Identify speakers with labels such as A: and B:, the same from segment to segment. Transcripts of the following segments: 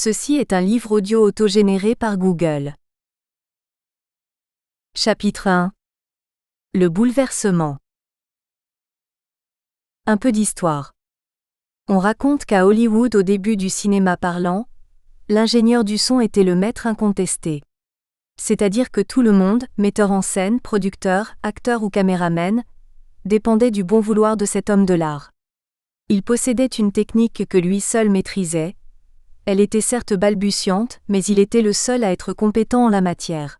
A: Ceci est un livre audio autogénéré par Google. Chapitre 1. Le bouleversement. Un peu d'histoire. On raconte qu'à Hollywood au début du cinéma parlant, l'ingénieur du son était le maître incontesté. C'est-à-dire que tout le monde, metteur en scène, producteur, acteur ou caméraman, dépendait du bon vouloir de cet homme de l'art. Il possédait une technique que lui seul maîtrisait. Elle était certes balbutiante, mais il était le seul à être compétent en la matière.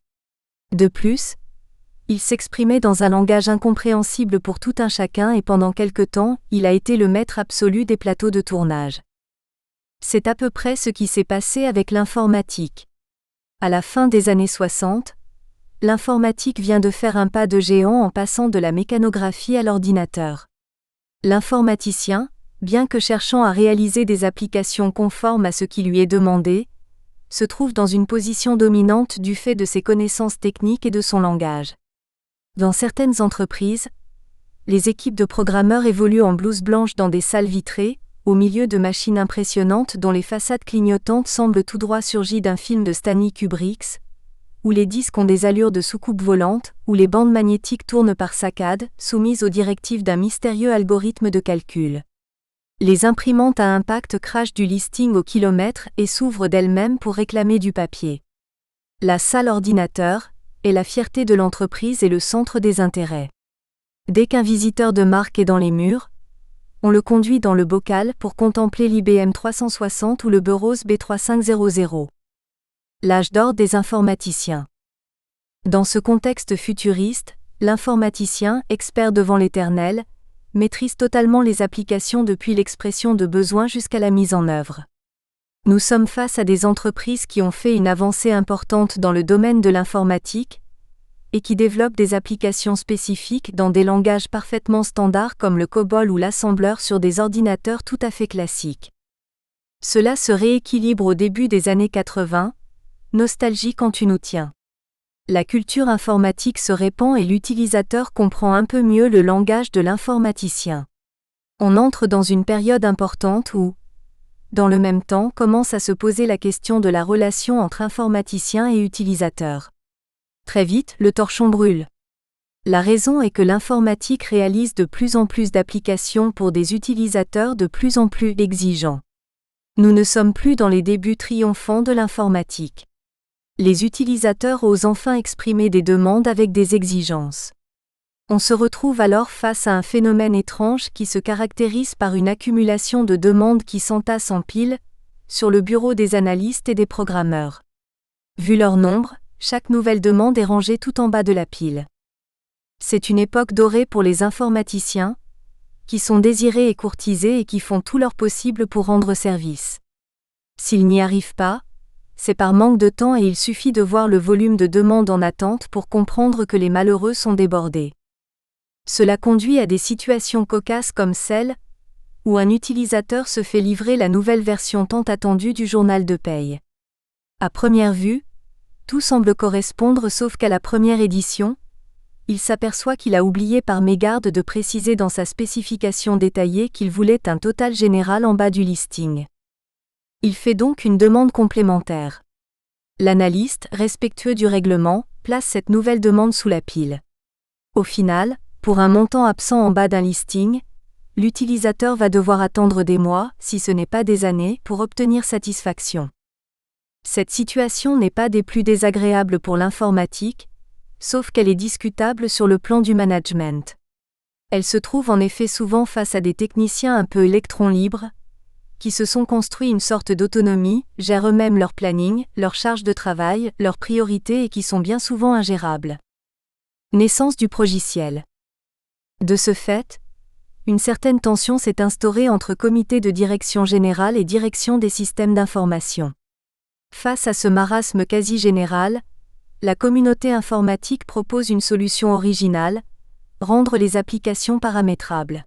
A: De plus, il s'exprimait dans un langage incompréhensible pour tout un chacun et pendant quelque temps, il a été le maître absolu des plateaux de tournage. C'est à peu près ce qui s'est passé avec l'informatique. À la fin des années 60, l'informatique vient de faire un pas de géant en passant de la mécanographie à l'ordinateur. L'informaticien, bien que cherchant à réaliser des applications conformes à ce qui lui est demandé, se trouve dans une position dominante du fait de ses connaissances techniques et de son langage. Dans certaines entreprises, les équipes de programmeurs évoluent en blouse blanche dans des salles vitrées, au milieu de machines impressionnantes dont les façades clignotantes semblent tout droit surgies d'un film de Stanley Kubrick, où les disques ont des allures de soucoupe volante, où les bandes magnétiques tournent par saccades, soumises aux directives d'un mystérieux algorithme de calcul. Les imprimantes à impact crachent du listing au kilomètre et s'ouvrent d'elles-mêmes pour réclamer du papier. La salle ordinateur est la fierté de l'entreprise et le centre des intérêts. Dès qu'un visiteur de marque est dans les murs, on le conduit dans le bocal pour contempler l'IBM 360 ou le Burroughs B3500. L'âge d'or des informaticiens. Dans ce contexte futuriste, l'informaticien, expert devant l'éternel, maîtrise totalement les applications depuis l'expression de besoin jusqu'à la mise en œuvre. Nous sommes face à des entreprises qui ont fait une avancée importante dans le domaine de l'informatique et qui développent des applications spécifiques dans des langages parfaitement standards comme le COBOL ou l'assembleur sur des ordinateurs tout à fait classiques. Cela se rééquilibre au début des années 80, nostalgie quand tu nous tiens. La culture informatique se répand et l'utilisateur comprend un peu mieux le langage de l'informaticien. On entre dans une période importante où, dans le même temps, commence à se poser la question de la relation entre informaticien et utilisateur. Très vite, le torchon brûle. La raison est que l'informatique réalise de plus en plus d'applications pour des utilisateurs de plus en plus exigeants. Nous ne sommes plus dans les débuts triomphants de l'informatique. Les utilisateurs osent enfin exprimer des demandes avec des exigences. On se retrouve alors face à un phénomène étrange qui se caractérise par une accumulation de demandes qui s'entassent en piles sur le bureau des analystes et des programmeurs. Vu leur nombre, chaque nouvelle demande est rangée tout en bas de la pile. C'est une époque dorée pour les informaticiens, qui sont désirés et courtisés et qui font tout leur possible pour rendre service. S'ils n'y arrivent pas, c'est par manque de temps et il suffit de voir le volume de demandes en attente pour comprendre que les malheureux sont débordés. Cela conduit à des situations cocasses comme celle où un utilisateur se fait livrer la nouvelle version tant attendue du journal de paye. À première vue, tout semble correspondre sauf qu'à la première édition, il s'aperçoit qu'il a oublié par mégarde de préciser dans sa spécification détaillée qu'il voulait un total général en bas du listing. Il fait donc une demande complémentaire. L'analyste, respectueux du règlement, place cette nouvelle demande sous la pile. Au final, pour un montant absent en bas d'un listing, l'utilisateur va devoir attendre des mois, si ce n'est pas des années, pour obtenir satisfaction. Cette situation n'est pas des plus désagréables pour l'informatique, sauf qu'elle est discutable sur le plan du management. Elle se trouve en effet souvent face à des techniciens un peu électrons libres, qui se sont construits une sorte d'autonomie, gèrent eux-mêmes leur planning, leur charge de travail, leurs priorités et qui sont bien souvent ingérables. Naissance du progiciel. De ce fait, une certaine tension s'est instaurée entre comité de direction générale et direction des systèmes d'information. Face à ce marasme quasi général, la communauté informatique propose une solution originale, rendre les applications paramétrables.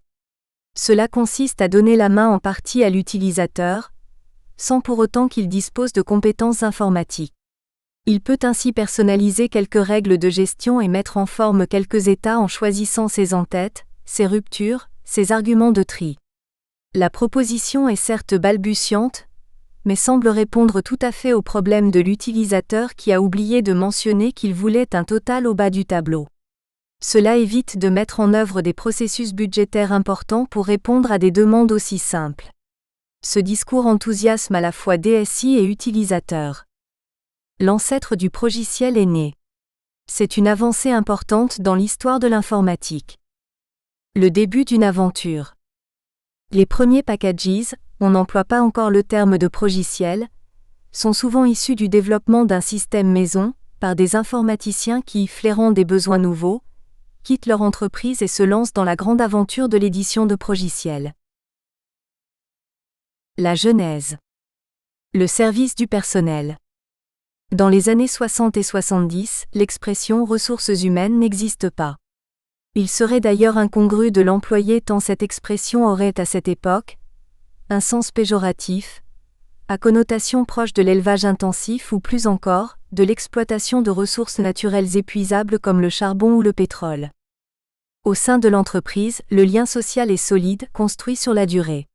A: Cela consiste à donner la main en partie à l'utilisateur, sans pour autant qu'il dispose de compétences informatiques. Il peut ainsi personnaliser quelques règles de gestion et mettre en forme quelques états en choisissant ses entêtes, ses ruptures, ses arguments de tri. La proposition est certes balbutiante, mais semble répondre tout à fait au problème de l'utilisateur qui a oublié de mentionner qu'il voulait un total au bas du tableau. Cela évite de mettre en œuvre des processus budgétaires importants pour répondre à des demandes aussi simples. Ce discours enthousiasme à la fois DSI et utilisateurs. L'ancêtre du progiciel est né. C'est une avancée importante dans l'histoire de l'informatique. Le début d'une aventure. Les premiers packages, on n'emploie pas encore le terme de progiciel, sont souvent issus du développement d'un système maison, par des informaticiens qui, flairant des besoins nouveaux, quittent leur entreprise et se lancent dans la grande aventure de l'édition de progiciels. La genèse. Le service du personnel. Dans les années 60 et 70, l'expression « ressources humaines » n'existe pas. Il serait d'ailleurs incongru de l'employer tant cette expression aurait à cette époque un sens péjoratif, à connotation proche de l'élevage intensif ou plus encore, de l'exploitation de ressources naturelles épuisables comme le charbon ou le pétrole. Au sein de l'entreprise, le lien social est solide, construit sur la durée.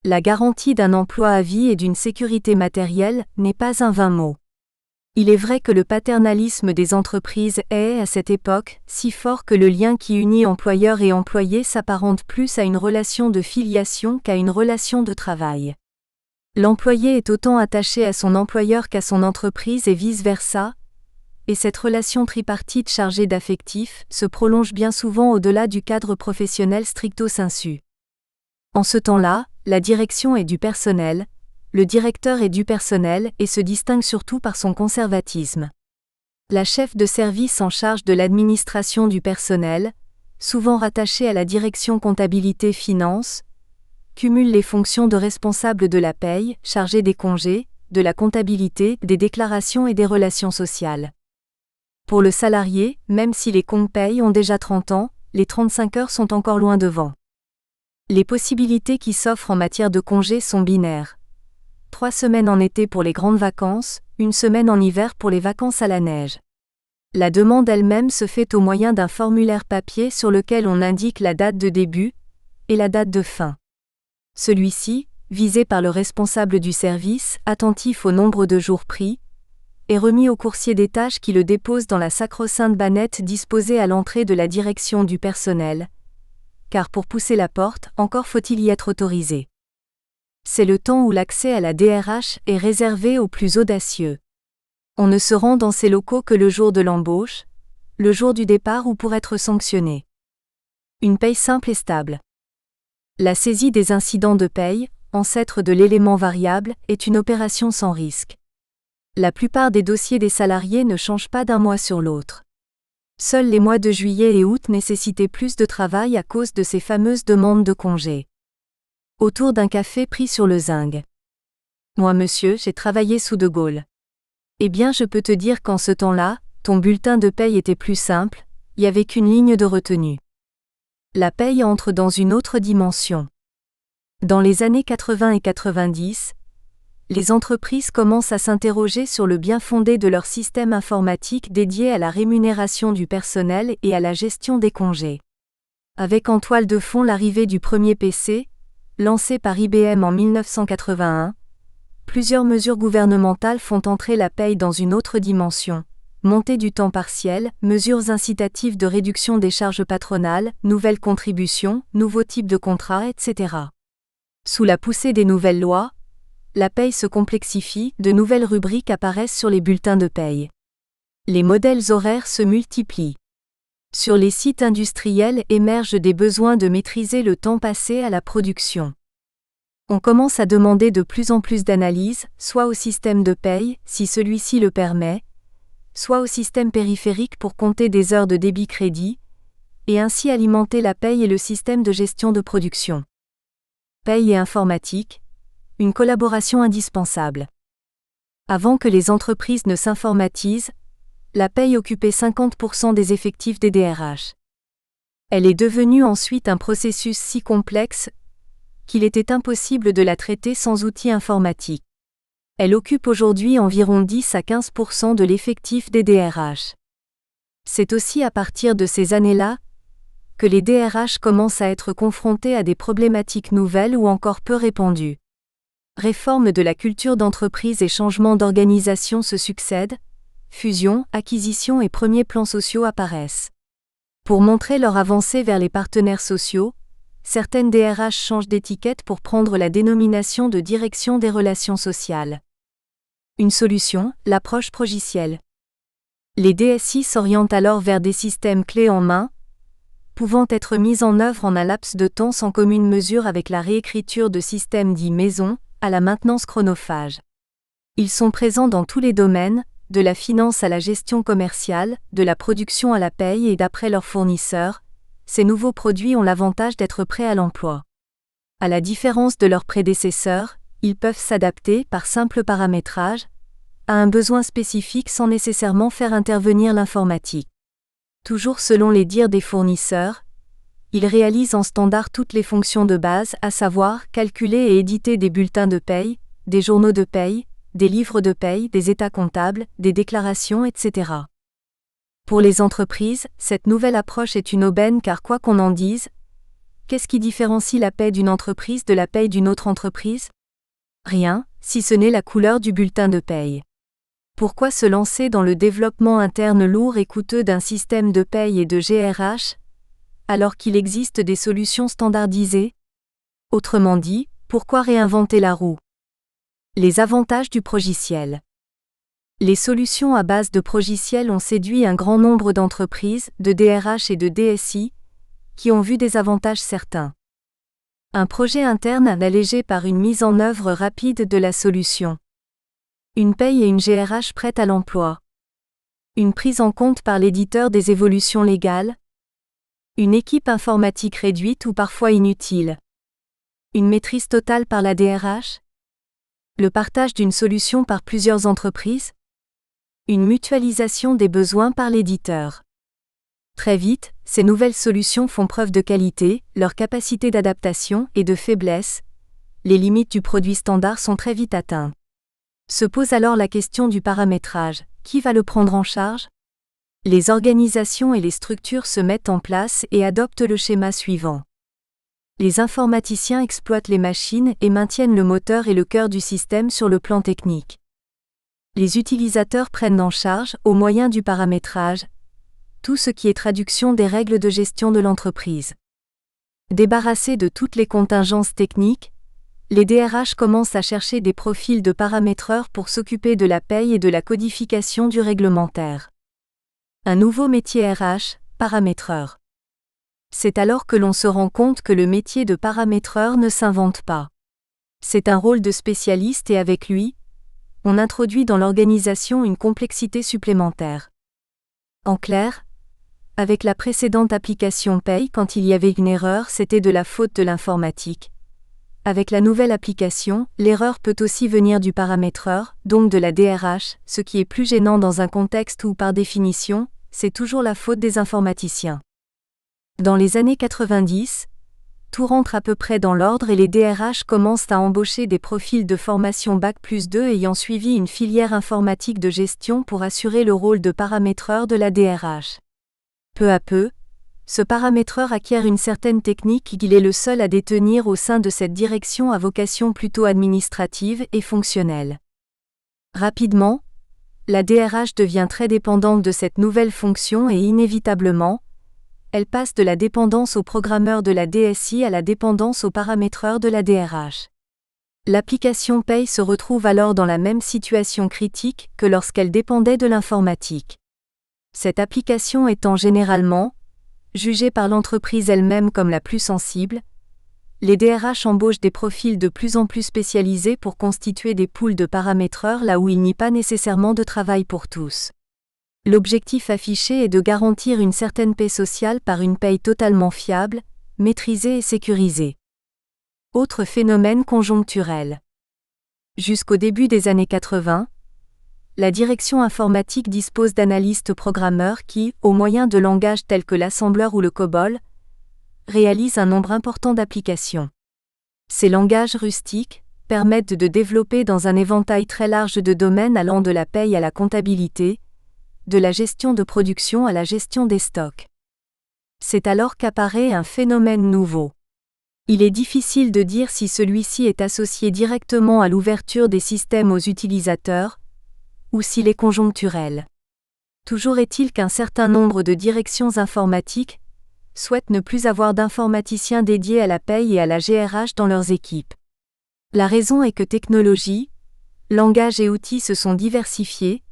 A: La garantie d'un emploi à vie et d'une sécurité matérielle n'est pas un vain mot. Il est vrai que le paternalisme des entreprises est, à cette époque, si fort que le lien qui unit employeur et employé s'apparente plus à une relation de filiation qu'à une relation de travail. L'employé est autant attaché à son employeur qu'à son entreprise et vice-versa, et cette relation tripartite chargée d'affectifs se prolonge bien souvent au-delà du cadre professionnel stricto sensu. En ce temps-là, la direction est du personnel, le directeur est du personnel et se distingue surtout par son conservatisme. La chef de service en charge de l'administration du personnel, souvent rattachée à la direction comptabilité-finance, cumule les fonctions de responsable de la paye, chargé des congés, de la comptabilité, des déclarations et des relations sociales. Pour le salarié, même si les comptes paye ont déjà 30 ans, les 35 heures sont encore loin devant. Les possibilités qui s'offrent en matière de congés sont binaires. 3 semaines en été pour les grandes vacances, 1 semaine en hiver pour les vacances à la neige. La demande elle-même se fait au moyen d'un formulaire papier sur lequel on indique la date de début et la date de fin. Celui-ci, visé par le responsable du service, attentif au nombre de jours pris, est remis au coursier des tâches qui le dépose dans la sacro-sainte bannette disposée à l'entrée de la direction du personnel, car pour pousser la porte, encore faut-il y être autorisé. C'est le temps où l'accès à la DRH est réservé aux plus audacieux. On ne se rend dans ces locaux que le jour de l'embauche, le jour du départ ou pour être sanctionné. Une paye simple et stable. La saisie des incidents de paye, ancêtre de l'élément variable, est une opération sans risque. La plupart des dossiers des salariés ne changent pas d'un mois sur l'autre. Seuls les mois de juillet et août nécessitaient plus de travail à cause de ces fameuses demandes de congés. Autour d'un café pris sur le zinc. Moi monsieur, j'ai travaillé sous De Gaulle. Eh bien je peux te dire qu'en ce temps-là, ton bulletin de paye était plus simple, il n'y avait qu'une ligne de retenue. La paye entre dans une autre dimension. Dans les années 80 et 90, les entreprises commencent à s'interroger sur le bien-fondé de leur système informatique dédié à la rémunération du personnel et à la gestion des congés. Avec en toile de fond l'arrivée du premier PC, lancé par IBM en 1981, plusieurs mesures gouvernementales font entrer la paye dans une autre dimension. Montée du temps partiel, mesures incitatives de réduction des charges patronales, nouvelles contributions, nouveaux types de contrats, etc. Sous la poussée des nouvelles lois, la paye se complexifie, de nouvelles rubriques apparaissent sur les bulletins de paye. Les modèles horaires se multiplient. Sur les sites industriels émergent des besoins de maîtriser le temps passé à la production. On commence à demander de plus en plus d'analyses, soit au système de paye, si celui-ci le permet, soit au système périphérique pour compter des heures de débit-crédit, et ainsi alimenter la paye et le système de gestion de production. Paye et informatique, une collaboration indispensable. Avant que les entreprises ne s'informatisent, la paye occupait 50% des effectifs des DRH. Elle est devenue ensuite un processus si complexe qu'il était impossible de la traiter sans outils informatiques. Elle occupe aujourd'hui environ 10 à 15% de l'effectif des DRH. C'est aussi à partir de ces années-là que les DRH commencent à être confrontés à des problématiques nouvelles ou encore peu répandues. Réforme de la culture d'entreprise et changement d'organisation se succèdent, fusions, acquisitions et premiers plans sociaux apparaissent. Pour montrer leur avancée vers les partenaires sociaux, certaines DRH changent d'étiquette pour prendre la dénomination de direction des relations sociales. Une solution, l'approche progicielle. Les DSI s'orientent alors vers des systèmes clés en main, pouvant être mis en œuvre en un laps de temps sans commune mesure avec la réécriture de systèmes dits maison, à la maintenance chronophage. Ils sont présents dans tous les domaines, de la finance à la gestion commerciale, de la production à la paye et d'après leurs fournisseurs. Ces nouveaux produits ont l'avantage d'être prêts à l'emploi. À la différence de leurs prédécesseurs, ils peuvent s'adapter, par simple paramétrage, à un besoin spécifique sans nécessairement faire intervenir l'informatique. Toujours selon les dires des fournisseurs, ils réalisent en standard toutes les fonctions de base, à savoir calculer et éditer des bulletins de paye, des journaux de paye, des livres de paye, des états comptables, des déclarations, etc. Pour les entreprises, cette nouvelle approche est une aubaine car quoi qu'on en dise, qu'est-ce qui différencie la paye d'une entreprise de la paye d'une autre entreprise ? Rien, si ce n'est la couleur du bulletin de paye. Pourquoi se lancer dans le développement interne lourd et coûteux d'un système de paye et de GRH, alors qu'il existe des solutions standardisées ? Autrement dit, pourquoi réinventer la roue ? Les avantages du progiciel. Les solutions à base de progiciel ont séduit un grand nombre d'entreprises, de DRH et de DSI, qui ont vu des avantages certains. Un projet interne allégé par une mise en œuvre rapide de la solution. Une paye et une GRH prêtes à l'emploi. Une prise en compte par l'éditeur des évolutions légales. Une équipe informatique réduite ou parfois inutile. Une maîtrise totale par la DRH. Le partage d'une solution par plusieurs entreprises. Une mutualisation des besoins par l'éditeur. Très vite, ces nouvelles solutions font preuve de qualité, leur capacité d'adaptation et de faiblesse. Les limites du produit standard sont très vite atteintes. Se pose alors la question du paramétrage. Qui va le prendre en charge ? Les organisations et les structures se mettent en place et adoptent le schéma suivant. Les informaticiens exploitent les machines et maintiennent le moteur et le cœur du système sur le plan technique. Les utilisateurs prennent en charge, au moyen du paramétrage, tout ce qui est traduction des règles de gestion de l'entreprise. Débarrassés de toutes les contingences techniques, les DRH commencent à chercher des profils de paramétreurs pour s'occuper de la paye et de la codification du réglementaire. Un nouveau métier RH, paramétreur. C'est alors que l'on se rend compte que le métier de paramétreur ne s'invente pas. C'est un rôle de spécialiste et avec lui, on introduit dans l'organisation une complexité supplémentaire. En clair, avec la précédente application paye, quand il y avait une erreur, c'était de la faute de l'informatique. Avec la nouvelle application, l'erreur peut aussi venir du paramétreur, donc de la DRH, ce qui est plus gênant dans un contexte où, par définition, c'est toujours la faute des informaticiens. Dans les années 90, tout rentre à peu près dans l'ordre et les DRH commencent à embaucher des profils de formation Bac+2 ayant suivi une filière informatique de gestion pour assurer le rôle de paramétreur de la DRH. Peu à peu, ce paramétreur acquiert une certaine technique qu'il est le seul à détenir au sein de cette direction à vocation plutôt administrative et fonctionnelle. Rapidement, la DRH devient très dépendante de cette nouvelle fonction et inévitablement, elle passe de la dépendance au programmeur de la DSI à la dépendance au paramétreur de la DRH. L'application paye se retrouve alors dans la même situation critique que lorsqu'elle dépendait de l'informatique. Cette application étant généralement jugée par l'entreprise elle-même comme la plus sensible, les DRH embauchent des profils de plus en plus spécialisés pour constituer des pools de paramétreurs là où il n'y a pas nécessairement de travail pour tous. L'objectif affiché est de garantir une certaine paix sociale par une paye totalement fiable, maîtrisée et sécurisée. Autre phénomène conjoncturel. Jusqu'au début des années 80, la direction informatique dispose d'analystes programmeurs qui, au moyen de langages tels que l'assembleur ou le COBOL, réalisent un nombre important d'applications. Ces langages rustiques permettent de développer dans un éventail très large de domaines allant de la paye à la comptabilité, de la gestion de production à la gestion des stocks. C'est alors qu'apparaît un phénomène nouveau. Il est difficile de dire si celui-ci est associé directement à l'ouverture des systèmes aux utilisateurs, ou s'il est conjoncturel. Toujours est-il qu'un certain nombre de directions informatiques souhaitent ne plus avoir d'informaticiens dédiés à la paye et à la GRH dans leurs équipes. La raison est que technologie, langage et outils se sont diversifiés,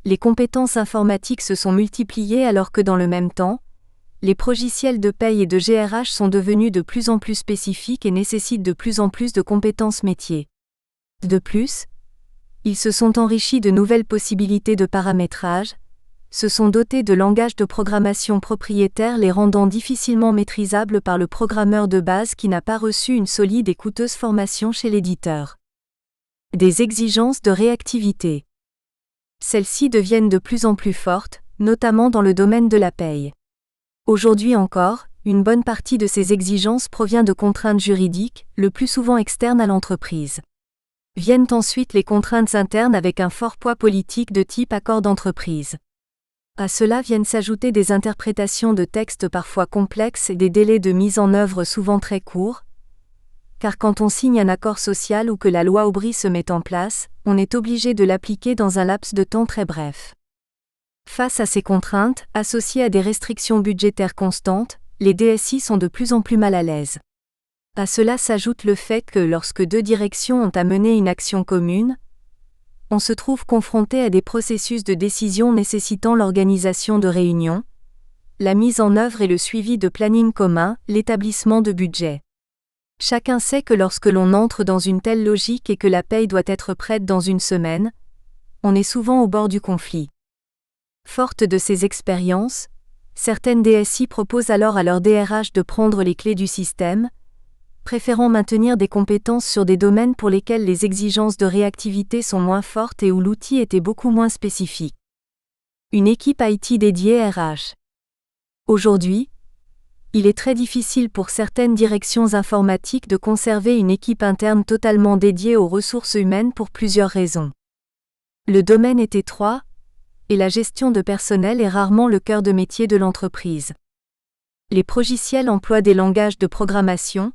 A: les compétences informatiques se sont multipliées alors que dans le même temps, les logiciels de paye et de GRH sont devenus de plus en plus spécifiques et nécessitent de plus en plus de compétences métiers. De plus, ils se sont enrichis de nouvelles possibilités de paramétrage, se sont dotés de langages de programmation propriétaires les rendant difficilement maîtrisables par le programmeur de base qui n'a pas reçu une solide et coûteuse formation chez l'éditeur. Des exigences de réactivité. Celles-ci deviennent de plus en plus fortes, notamment dans le domaine de la paye. Aujourd'hui encore, une bonne partie de ces exigences provient de contraintes juridiques, le plus souvent externes à l'entreprise. Viennent ensuite les contraintes internes avec un fort poids politique de type accord d'entreprise. À cela viennent s'ajouter des interprétations de textes parfois complexes et des délais de mise en œuvre souvent très courts, car quand on signe un accord social ou que la loi Aubry se met en place, on est obligé de l'appliquer dans un laps de temps très bref. Face à ces contraintes, associées à des restrictions budgétaires constantes, les DSI sont de plus en plus mal à l'aise. À cela s'ajoute le fait que lorsque deux directions ont à mener une action commune, on se trouve confronté à des processus de décision nécessitant l'organisation de réunions, la mise en œuvre et le suivi de planning commun, l'établissement de budget. Chacun sait que lorsque l'on entre dans une telle logique et que la paye doit être prête dans une semaine, on est souvent au bord du conflit. Forte de ces expériences, certaines DSI proposent alors à leur DRH de prendre les clés du système, préférant maintenir des compétences sur des domaines pour lesquels les exigences de réactivité sont moins fortes et où l'outil était beaucoup moins spécifique. Une équipe IT dédiée RH. Aujourd'hui, il est très difficile pour certaines directions informatiques de conserver une équipe interne totalement dédiée aux ressources humaines pour plusieurs raisons. Le domaine est étroit, et la gestion de personnel est rarement le cœur de métier de l'entreprise. Les logiciels emploient des langages de programmation,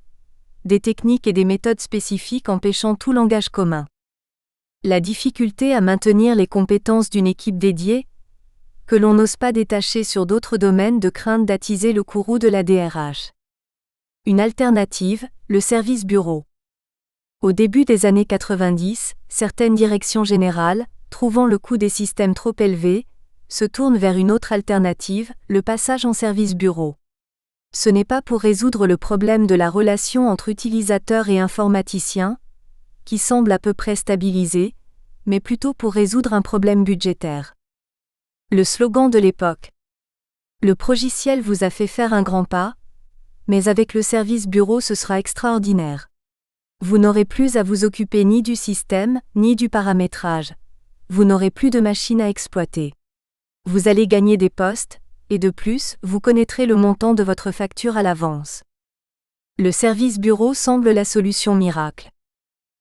A: des techniques et des méthodes spécifiques empêchant tout langage commun. La difficulté à maintenir les compétences d'une équipe dédiée, que l'on n'ose pas détacher sur d'autres domaines de crainte d'attiser le courroux de la DRH. Une alternative, le service bureau. Au début des années 90, certaines directions générales, trouvant le coût des systèmes trop élevé, se tournent vers une autre alternative, le passage en service bureau. Ce n'est pas pour résoudre le problème de la relation entre utilisateurs et informaticiens, qui semble à peu près stabilisé, mais plutôt pour résoudre un problème budgétaire. Le slogan de l'époque. Le logiciel vous a fait faire un grand pas, mais avec le service bureau ce sera extraordinaire. Vous n'aurez plus à vous occuper ni du système, ni du paramétrage. Vous n'aurez plus de machines à exploiter. Vous allez gagner des postes, et de plus, vous connaîtrez le montant de votre facture à l'avance. Le service bureau semble la solution miracle.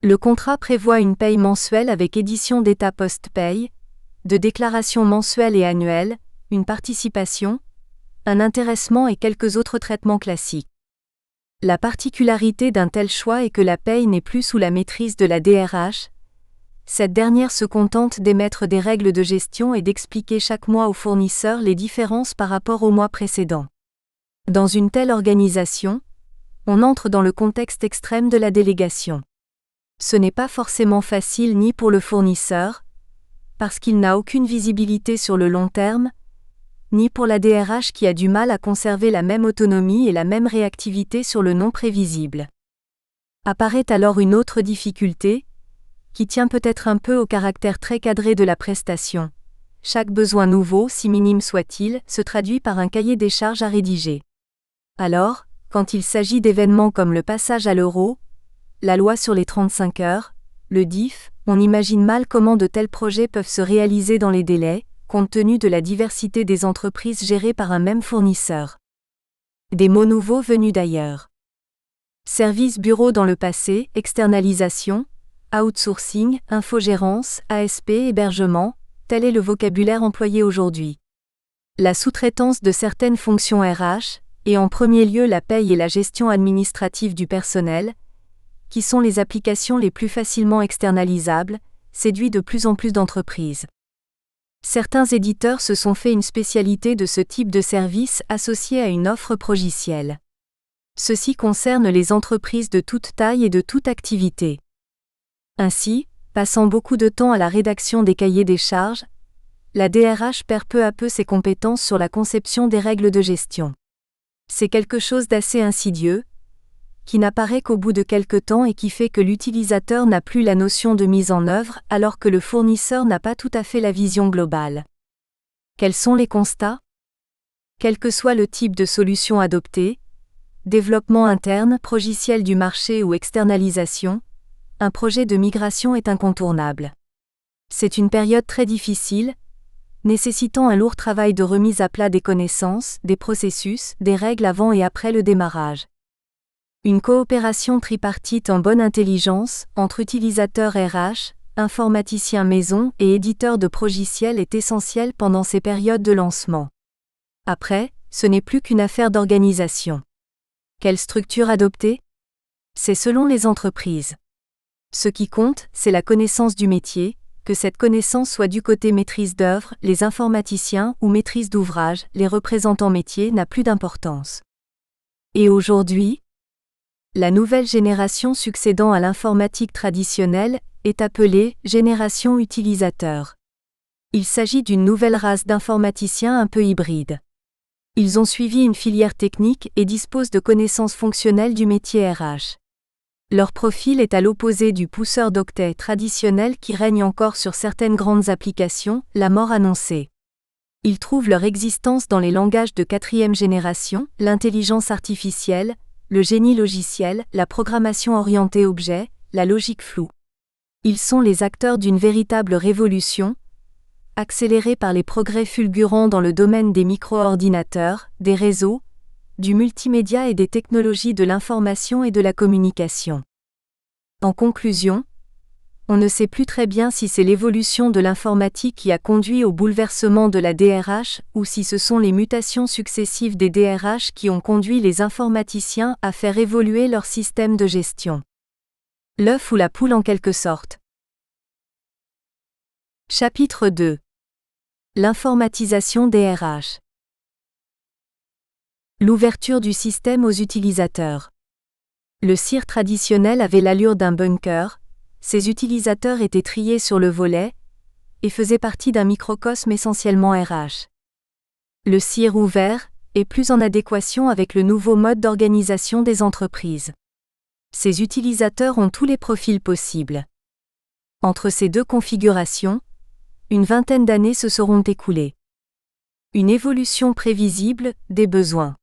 A: Le contrat prévoit une paye mensuelle avec édition d'état post-paye, de déclaration mensuelle et annuelle, une participation, un intéressement et quelques autres traitements classiques. La particularité d'un tel choix est que la paye n'est plus sous la maîtrise de la DRH. Cette dernière se contente d'émettre des règles de gestion et d'expliquer chaque mois aux fournisseurs les différences par rapport au mois précédent. Dans une telle organisation, on entre dans le contexte extrême de la délégation. Ce n'est pas forcément facile ni pour le fournisseur, parce qu'il n'a aucune visibilité sur le long terme, ni pour la DRH qui a du mal à conserver la même autonomie et la même réactivité sur le non prévisible. Apparaît alors une autre difficulté, qui tient peut-être un peu au caractère très cadré de la prestation. Chaque besoin nouveau, si minime soit-il, se traduit par un cahier des charges à rédiger. Alors, quand il s'agit d'événements comme le passage à l'euro, la loi sur les 35 heures, le DIF, on imagine mal comment de tels projets peuvent se réaliser dans les délais, compte tenu de la diversité des entreprises gérées par un même fournisseur. Des mots nouveaux venus d'ailleurs. Service bureau dans le passé, externalisation, outsourcing, infogérance, ASP, hébergement, tel est le vocabulaire employé aujourd'hui. La sous-traitance de certaines fonctions RH, et en premier lieu la paye et la gestion administrative du personnel, qui sont les applications les plus facilement externalisables, séduit de plus en plus d'entreprises. Certains éditeurs se sont fait une spécialité de ce type de service associé à une offre progicielle. Ceci concerne les entreprises de toute taille et de toute activité. Ainsi, passant beaucoup de temps à la rédaction des cahiers des charges, la DRH perd peu à peu ses compétences sur la conception des règles de gestion. C'est quelque chose d'assez insidieux, qui n'apparaît qu'au bout de quelque temps et qui fait que l'utilisateur n'a plus la notion de mise en œuvre alors que le fournisseur n'a pas tout à fait la vision globale. Quels sont les constats ? Quel que soit le type de solution adoptée, développement interne, progiciel du marché ou externalisation, un projet de migration est incontournable. C'est une période très difficile, nécessitant un lourd travail de remise à plat des connaissances, des processus, des règles avant et après le démarrage. Une coopération tripartite en bonne intelligence, entre utilisateurs RH, informaticiens maison et éditeurs de progiciels est essentielle pendant ces périodes de lancement. Après, ce n'est plus qu'une affaire d'organisation. Quelle structure adopter ? C'est selon les entreprises. Ce qui compte, c'est la connaissance du métier, que cette connaissance soit du côté maîtrise d'œuvre, les informaticiens ou maîtrise d'ouvrage, les représentants métiers n'a plus d'importance. Et aujourd'hui ? La nouvelle génération succédant à l'informatique traditionnelle est appelée « génération utilisateur ». Il s'agit d'une nouvelle race d'informaticiens un peu hybride. Ils ont suivi une filière technique et disposent de connaissances fonctionnelles du métier RH. Leur profil est à l'opposé du pousseur d'octet traditionnel qui règne encore sur certaines grandes applications, la mort annoncée. Ils trouvent leur existence dans les langages de quatrième génération, l'intelligence artificielle, le génie logiciel, la programmation orientée objet, la logique floue. Ils sont les acteurs d'une véritable révolution, accélérée par les progrès fulgurants dans le domaine des micro-ordinateurs, des réseaux, du multimédia et des technologies de l'information et de la communication. En conclusion, on ne sait plus très bien si c'est l'évolution de l'informatique qui a conduit au bouleversement de la DRH ou si ce sont les mutations successives des DRH qui ont conduit les informaticiens à faire évoluer leur système de gestion. L'œuf ou la poule en quelque sorte. Chapitre 2. L'informatisation des RH. L'ouverture du système aux utilisateurs. Le CIR traditionnel avait l'allure d'un bunker, ses utilisateurs étaient triés sur le volet, et faisaient partie d'un microcosme essentiellement RH. Le CIR ouvert est plus en adéquation avec le nouveau mode d'organisation des entreprises. Ces utilisateurs ont tous les profils possibles. Entre ces deux configurations, une vingtaine d'années se seront écoulées. Une évolution prévisible des besoins.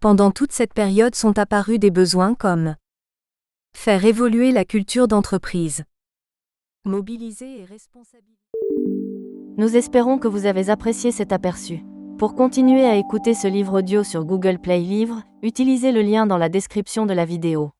A: Pendant toute cette période sont apparus des besoins comme faire évoluer la culture d'entreprise, mobiliser et responsabiliser.
B: Nous espérons que vous avez apprécié cet aperçu. Pour continuer à écouter ce livre audio sur Google Play Livres, utilisez le lien dans la description de la vidéo.